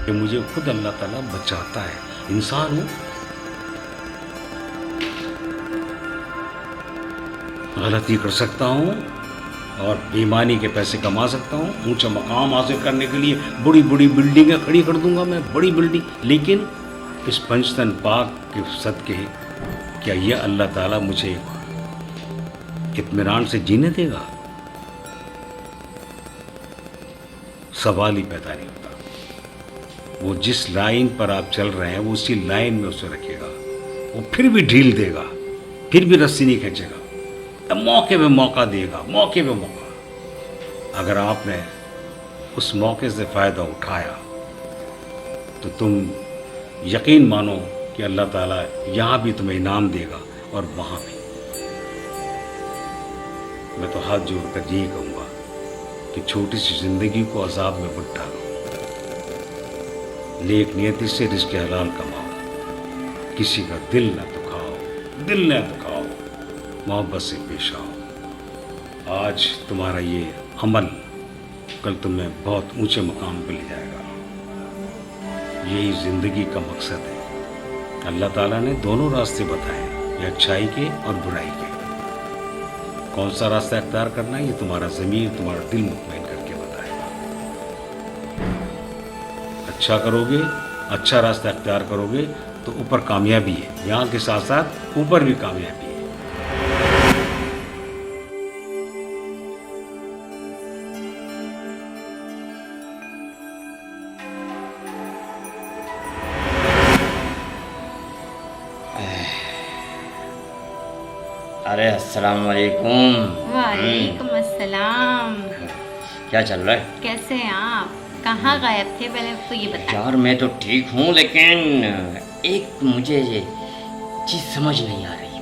कि मुझे खुद अल्लाह ताला बचाता है। इंसान हूँ, गलती कर सकता हूँ और बेईमानी के पैसे कमा सकता हूँ। ऊंचा मकाम हासिल करने के लिए बड़ी बड़ी बिल्डिंगें खड़ी कर दूंगा मैं, बड़ी बिल्डिंग। लेकिन इस पंचतन पाक के सदके क्या ये अल्लाह ताला मुझे इत्मीनान से जीने देगा? सवाल ही पैदा नहीं होता। वो जिस लाइन पर आप चल रहे हैं वो उसी लाइन में उसे रखेगा। वो फिर भी ढील देगा, फिर भी रस्सी नहीं खींचेगा, मौके पे मौका देगा, मौके पे मौका। अगर आपने उस मौके से फ़ायदा उठाया तो तुम यकीन मानो कि अल्लाह ताला यहाँ भी तुम्हें इनाम देगा और वहाँ भी। मैं तो हाथ जोड़कर यही कहूँगा कि छोटी सी ज़िंदगी को अजाब में मत डालो। नेक नियति से रिज़्क़ हलाल कमाओ, किसी का दिल न दुखाओ, दिल न दुखाओ, मोहब्बत से पेश आओ। आज तुम्हारा ये अमल कल तुम्हें बहुत ऊंचे मकाम पर ले जाएगा। यही ज़िंदगी का मकसद है। अल्लाह ताला ने दोनों रास्ते बताए, ये अच्छाई के और बुराई के। कौन सा रास्ता अख्तियार करना है ये तुम्हारा ज़मीर, तुम्हारा दिल मुतमईन करके बताएगा। अच्छा करोगे, अच्छा रास्ता अख्तियार करोगे तो ऊपर कामयाबी है, यहाँ के साथ साथ ऊपर भी कामयाबी है। अरे अस्सलाम वालेकुम। वालेकुम अस्सलाम। क्या चल रहा है? कैसे हैं आप? कहाँ गायब थे पहले तो ये बताएं। यार मैं तो ठीक हूँ, लेकिन एक मुझे ये चीज़ समझ नहीं आ रही,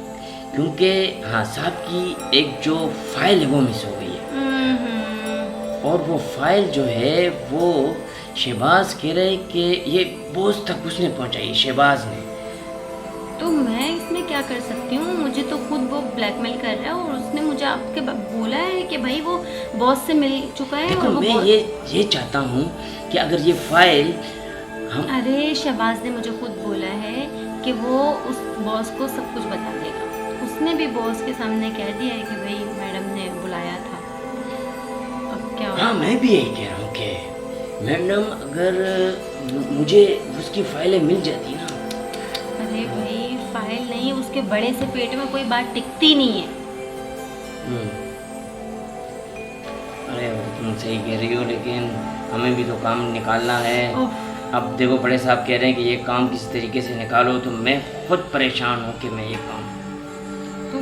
क्योंकि हाँ साहब की एक जो फाइल है वो मिस हो गई है। और वो फाइल जो है वो शहबाज कह रहे कि ये बॉस तक उसने पहुँचाई, शहबाज ने। तो मैं इसमें क्या कर सकती हूँ? मुझे तो खुद वो ब्लैकमेल कर रहा है और उसने मुझे आपके बोला है कि भाई वो बॉस से मिल चुका है। देखो और वो मैं ये चाहता हूँ कि अगर ये फाइल हम... अरे शहबाज ने मुझे खुद बोला है कि वो उस बॉस को सब कुछ बता देगा। उसने भी बॉस के सामने कह दिया है कि भाई मैडम ने बुलाया था। अब क्या? हाँ मैं भी यही कह रहा हूँ कि मैडम अगर मुझे उसकी फाइलें मिल जाती ना। अरे भाई फाइल नहीं, उसके बड़े से पेट में कोई बात टिकती नहीं है। अरे तुम सही कह रही हो, लेकिन हमें भी तो काम निकालना है। अब देखो बड़े साहब कह रहे हैं कि ये काम किसी तरीके से निकालो, तो मैं खुद परेशान हूँ कि मैं ये काम। तो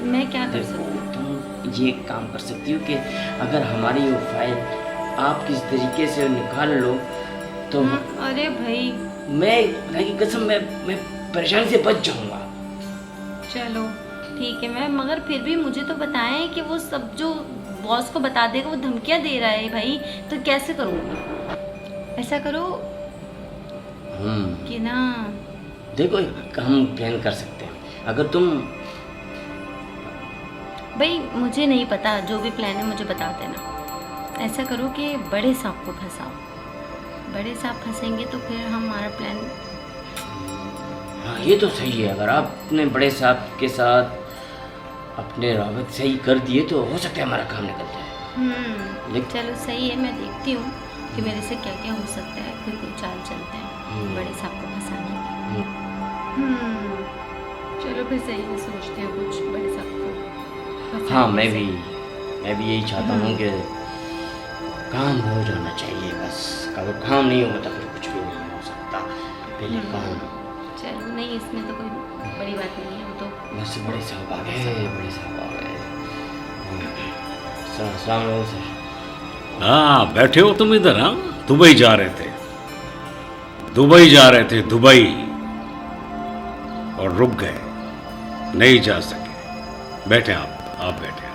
मैं क्या कर सकती हूँ? तुम ये काम कर सकती हो कि अगर हमारी वो फाइल आप किस तरीके से निकाल लो तो अरे भाई मैं की कसम मैं परेशानी से बच जाऊंगा। चलो ठीक है, मैं मगर फिर भी मुझे तो बताएं कि वो सब जो बॉस को बता देगा, वो धमकियां दे रहा है भाई, तो कैसे करूँगी? ऐसा करो कि ना, देखो हम प्लान कर सकते हैं। अगर तुम भाई मुझे नहीं पता, जो भी प्लान है मुझे बता देना। ऐसा करो कि बड़े साहब को फंसाओ। बड़े साहब फंसेंगे तो फिर हमारा प्लान। हाँ ये तो सही है। अगर आपने बड़े साहब के साथ अपने रावत सही कर दिए तो हो सकता है हमारा काम निकल जाए। चलो सही है, मैं देखती हूँ कि मेरे से क्या क्या हो सकता है, फिर कुछ चाल चलते हैं बड़े साहब को फंसाने की। चलो फिर सही है, सोचते हैं कुछ बड़े साहब को। हाँ मैं भी यही चाहता हूँ कि काम हो जाना चाहिए बस। अगर काम नहीं होगा तो फिर कुछ भी नहीं हो सकता, पहले काम। चलो नहीं, इसमें तो कोई बड़ी बात नहीं है, वो तो बस बड़े साहब आ गए, बड़े साहब आ गए। अस्सलाम वालेकुम सर। हाँ बैठे हो तुम इधर? हाँ दुबई जा रहे थे, दुबई जा रहे थे, दुबई, और रुक गए, नहीं जा सके। बैठे आप बैठे,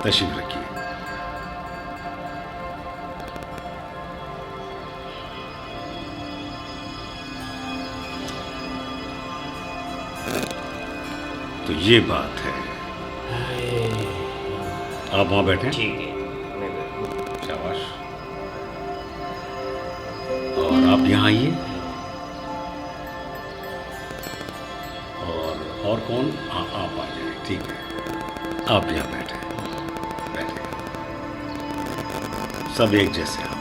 तशरीफ रखिए। तो ये बात है। आप वहाँ बैठे? ठीक है, मैं बैठूं। शाबाश। आप यहाँ आइए। और कौन? आप आ जाए, ठीक है। आप यहाँ बैठे बैठे। सब एक जैसे आप,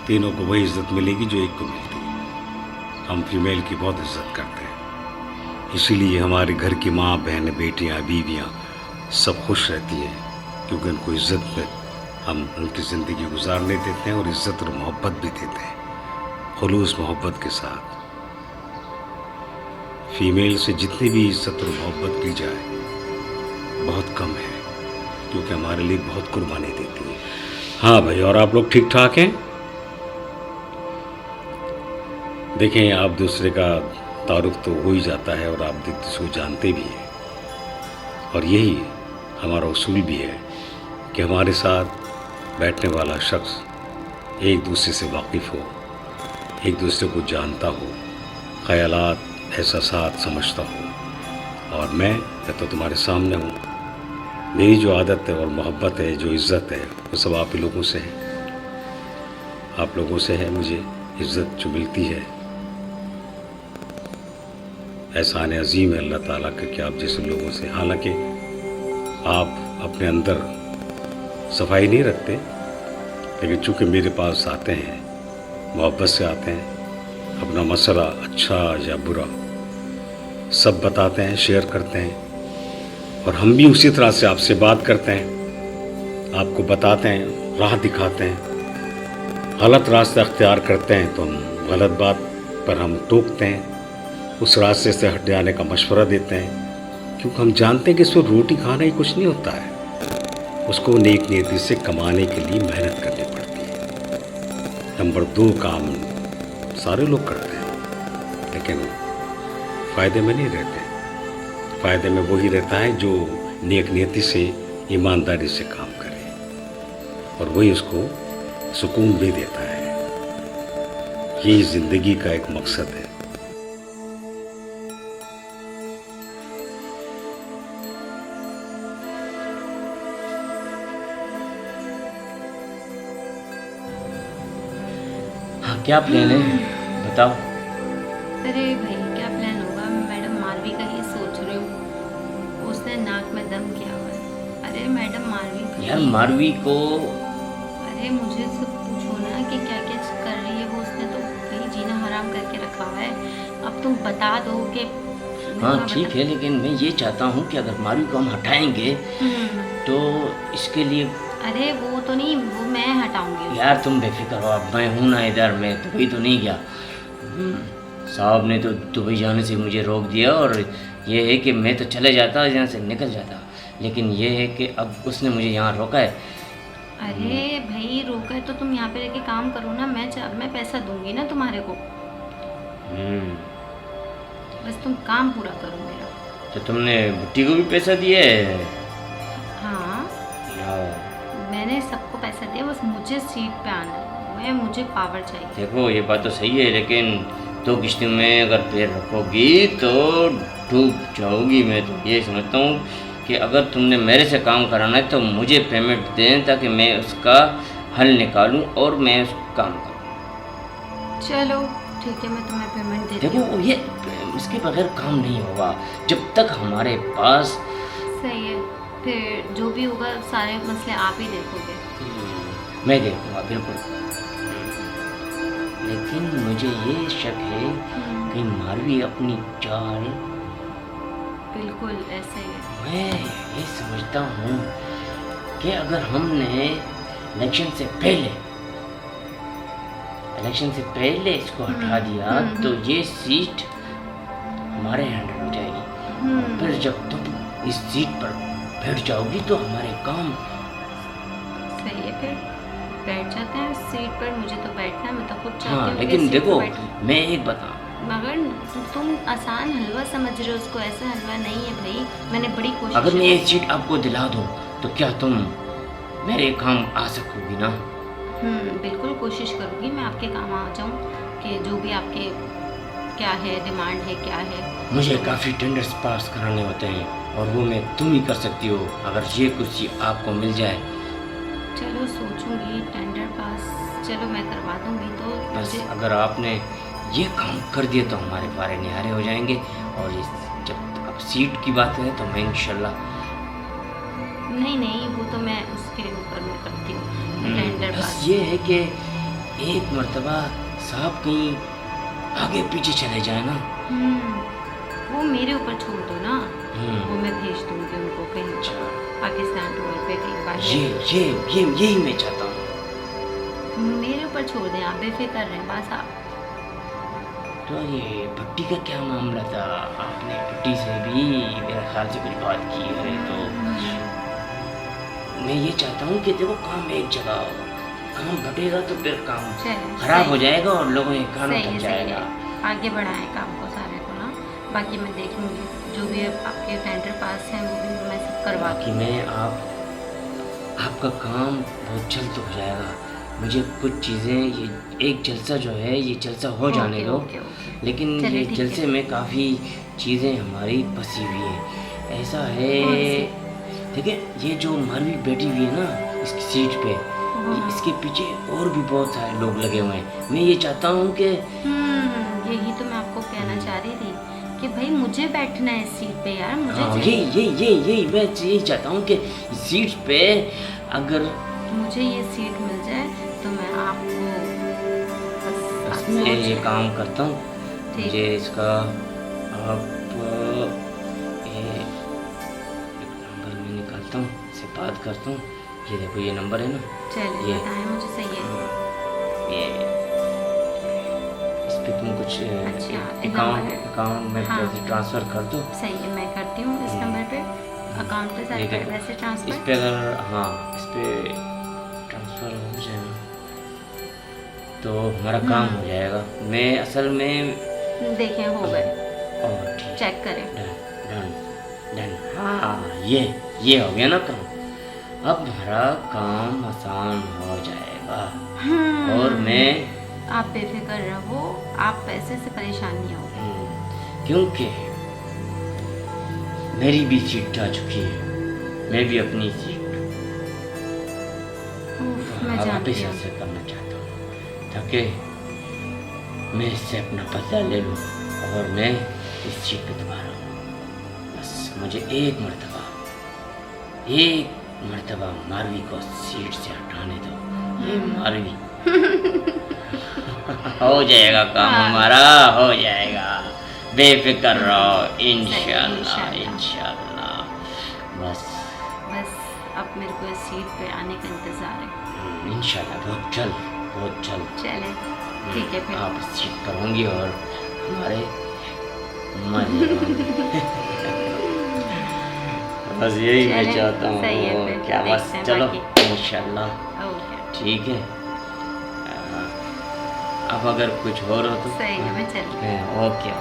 तीनों को वही इज्जत मिलेगी जो एक को मिलती है। हम फीमेल की बहुत इज्जत करते हैं, इसीलिए हमारे घर की माँ, बहनें, बेटियाँ, बीवियाँ सब खुश रहती हैं, क्योंकि उनको इज्जत में हम उनकी ज़िंदगी गुजारने देते हैं और इज्जत और मोहब्बत भी देते हैं, खुलूस मोहब्बत के साथ। फीमेल से जितनी भी इज्जत और मोहब्बत की जाए बहुत कम है, क्योंकि हमारे लिए बहुत कुर्बानी देती है। हाँ भाई, और आप लोग ठीक ठाक हैं? देखें, आप दूसरे का तारुफ तो हो ही जाता है और आप दूसरे को जानते भी हैं, और यही हमारा उसूल भी है कि हमारे साथ बैठने वाला शख्स एक दूसरे से वाकिफ़ हो, एक दूसरे को जानता हो, ख़यालात, एहसासात समझता हो। और मैं तो तुम्हारे सामने हूँ, मेरी जो आदत है और मोहब्बत है, जो इज़्ज़त है, वो सब आप ही लोगों से है। आप लोगों से है मुझे इज़्ज़त जो मिलती है। एहसान अज़ीम है अल्लाह ताला का कि आप जैसे लोगों से, हालांकि आप अपने अंदर सफाई नहीं रखते, लेकिन चूँकि मेरे पास आते हैं, मोहब्बत से आते हैं, अपना मसला अच्छा या बुरा सब बताते हैं, शेयर करते हैं, और हम भी उसी तरह से आपसे बात करते हैं, आपको बताते हैं, राह दिखाते हैं। गलत रास्ता अख्तियार करते हैं तो हम गलत बात पर हम टोकते हैं, उस रास्ते से हट जाने का मशवरा देते हैं, क्योंकि हम जानते हैं कि इसको रोटी खाना ही कुछ नहीं होता है, उसको नेक नीयती से कमाने के लिए मेहनत करनी पड़ती है। नंबर 2 काम सारे लोग करते हैं, लेकिन फ़ायदे में नहीं रहते। फ़ायदे में वही रहता है जो नेक नीयती से, ईमानदारी से काम करे, और वही उसको सुकून भी देता है। यही ज़िंदगी का एक मकसद है। हाँ, क्या प्लान है बताओ। अरे भाई, क्या प्लान होगा? मैडम मारवी का ही सोच रही हूँ, उसने नाक में दम किया हुआ है। अरे मैडम मारवी यार, मारवी को अरे मुझे सब पूछो ना कि क्या क्या कर रही है वो, उसने तो भाई जीना हराम करके रखा हुआ है। अब तुम बता दो कि हाँ ठीक है, लेकिन मैं ये चाहता हूँ कि अगर मारवी को हम हटाएंगे तो इसके लिए अरे वो तो नहीं, वो मैं हटाऊंगी। यार तुम बेफिक्र हो, अब मैं हूँ ना इधर, मैं दुबई तो नहीं गया। साहब ने तो दुबई जाने से मुझे रोक दिया, और ये है कि मैं तो चले जाता, यहाँ से निकल जाता, लेकिन ये है कि अब उसने मुझे यहाँ रोका है। अरे भाई, रोका है तो तुम यहाँ पे रह के काम करो ना, मैं पैसा दूंगी ना तुम्हारे को, बस तुम काम पूरा करो मेरा। तो तुमने बुट्टी को भी पैसा दिया है? हाँ, मैंने सबको पैसा दिया, बस मुझे सीट पे आना है, मुझे पावर चाहिए। देखो ये बात तो सही है, लेकिन 2 किश्तों में अगर पैर रखोगी तो डूब जाओगी। मैं तो ये समझता हूँ कि अगर तुमने मेरे से काम कराना है तो मुझे पेमेंट दें, ताकि मैं उसका हल निकालूं और मैं उस काम करूँ। चलो ठीक है, मैं तुम्हें पेमेंट दे देखो दूँ। ये इसके बगैर काम नहीं होगा जब तक हमारे पास। सही है, फिर जो भी होगा सारे मसले आप ही देखोगे। मैं देखूँगा बिल्कुल, लेकिन मुझे ये शक है कि मारवी अपनी चाल। बिल्कुल ऐसा ही है। मैं ये समझता हूँ कि अगर हमने इलेक्शन से पहले इसको हटा दिया तो ये सीट हमारे हैंडल हो जाएगी। फिर जब तुम इस सीट पर बैठ जाओगी तो हमारे काम। सही है, फिर बैठ जाते हैं सीट पर। मुझे तो बैठना है, मैं तो खुद चाहती हाँ, हूँ कि लेकिन सीट पर देखो बैठूं। मैं एक बताऊँ, मगर तुम आसान हलवा समझ रहे हो उसको, ऐसा हलवा नहीं है भाई। मैंने बड़ी कोशिश अगर मैं ये सीट आपको दिला दूँ तो क्या तुम मेरे काम आ सकोगी ना? बिल्कुल कोशिश करूँगी मैं आपके काम आ जाऊँ, कि जो भी आपके क्या है डिमांड है, क्या है। मुझे काफ़ी टेंडर्स पास कराने होते हैं, और वो मैं तुम ही कर सकती हो अगर ये कुछ आपको मिल जाए। चलो सोचूंगी, टेंडर पास चलो मैं करवा दूंगी तो बस मुझे अगर आपने ये काम कर दिया तो हमारे फारे निहारे हो जाएंगे। और जब अब सीट की बात है तो मैं इंशाल्लाह नहीं वो तो मैं उसके ऊपर मैं करती हूँ टेंडर बस पास। ये है कि एक मर्तबा साहब कहीं आगे पीछे चले जाए ना। वो मेरे ऊपर छोड़ दो ना, हम्म, वो मैं भेज दूंगी उनको कहीं अच्छा, पाकिस्तान टूर पे कहीं बाहर। ये यही मैं चाहता हूँ। मेरे ऊपर छोड़ दें, आप बेफिक्र रहें बस आप। तो ये भट्टी का क्या मामला था? आपने भट्टी से भी मेरे ख्याल से कुछ बात की है तो मैं ये चाहता हूँ कि देखो काम एक जगह हो, काम घटेगा तो फिर काम चलो, खराब सही- हो जाएगा और लोगों के कान सही थक है, सही जाएगा। है। आगे बढ़ाएं काम को सारे को ना, बाकी मैं देख लूँगी जो भी आपके टेंडर पास हैं वो भी मैं सब करवा बाकी मैं आपका काम बहुत जल्द हो जाएगा। मुझे कुछ चीज़ें ये एक जलसा जो है ये जलसा हो जाने दो, ओके। लेकिन चलिए, ये ठीक है। जलसे में काफ़ी चीज़ें हमारी फंसी हुई हैं। ऐसा है कौन सी? देखिए ये जो मारवी बैठी हुई है ना इसकी सीट पे, इसके पीछे और भी बहुत सारे लोग लगे हुए हैं। मैं ये चाहता हूँ कि यही तो मैं आपको कहना चाह रही थी कि भाई मुझे बैठना है इस सीट पे यार, मुझे हाँ चाहिए। यही मैं यही चाहता हूँ कि सीट पे अगर मुझे ये सीट मिल जाए तो मैं आपको बस बस आप मैं सोच ये लें। काम करता हूँ। ठीक। मुझे इसका आप ये एक नंबर मैं निकालता हूँ, इससे बात करता हूँ। ये देखो ये नंबर है ना, चलिए ये बताएं मुझे, सही है। ये इस पे तुम कुछ अच्छा, अकाउंट नंबर है। अकाउंट में हाँ। पैसे ट्रांसफ़र कर दो। सही है, मैं करती हूँ इस नंबर पे अकाउंट पे ये सारे देखो, पैसे इस ट्रांसफर। पे अगर हाँ इस पे ट्रांसफ़र हो जाए ना तो हमारा काम हो जाएगा। मैं असल में देखें हो गए, और ठीक चेक करें। डन हाँ ये हो गया ना काम। अब हमारा काम आसान हो जाएगा और मैं आप बेफिक्र रहो, आप पैसे से परेशान नहीं हो। क्योंकि मेरी भी सीट आ चुकी है, मैं भी अपनी सीट मैं जानती वापस हूँ। हासिल करना चाहता हूँ ताकि मैं इससे अपना बदला ले लूँ और मैं इस सीट पे दोबारा हूँ। बस मुझे एक मर्तबा मारवी को सीट से हटाने दो। ये मारवी हो जाएगा काम हाँ। हमारा, हो जाएगा, बेफिक्र रहो। इंशाल्लाह इंशाल्लाह। इंशाल्लाह। बस बस अब मेरे को इस सीट पे आने का इंतज़ार है। इंशाल्लाह बहुत जल्द चले ठीक है फिर। आप इस सीट पर होंगी और हमारे मजे होंगे। बस यही मैं चलें, चाहता हूँ सही है और फिर, क्या। बस देखते हैं चलो बाकी। इंशाल्लाह ओके, ठीक है। अब अगर कुछ और हो तो सही है, मैं चलती हूँ। ओके।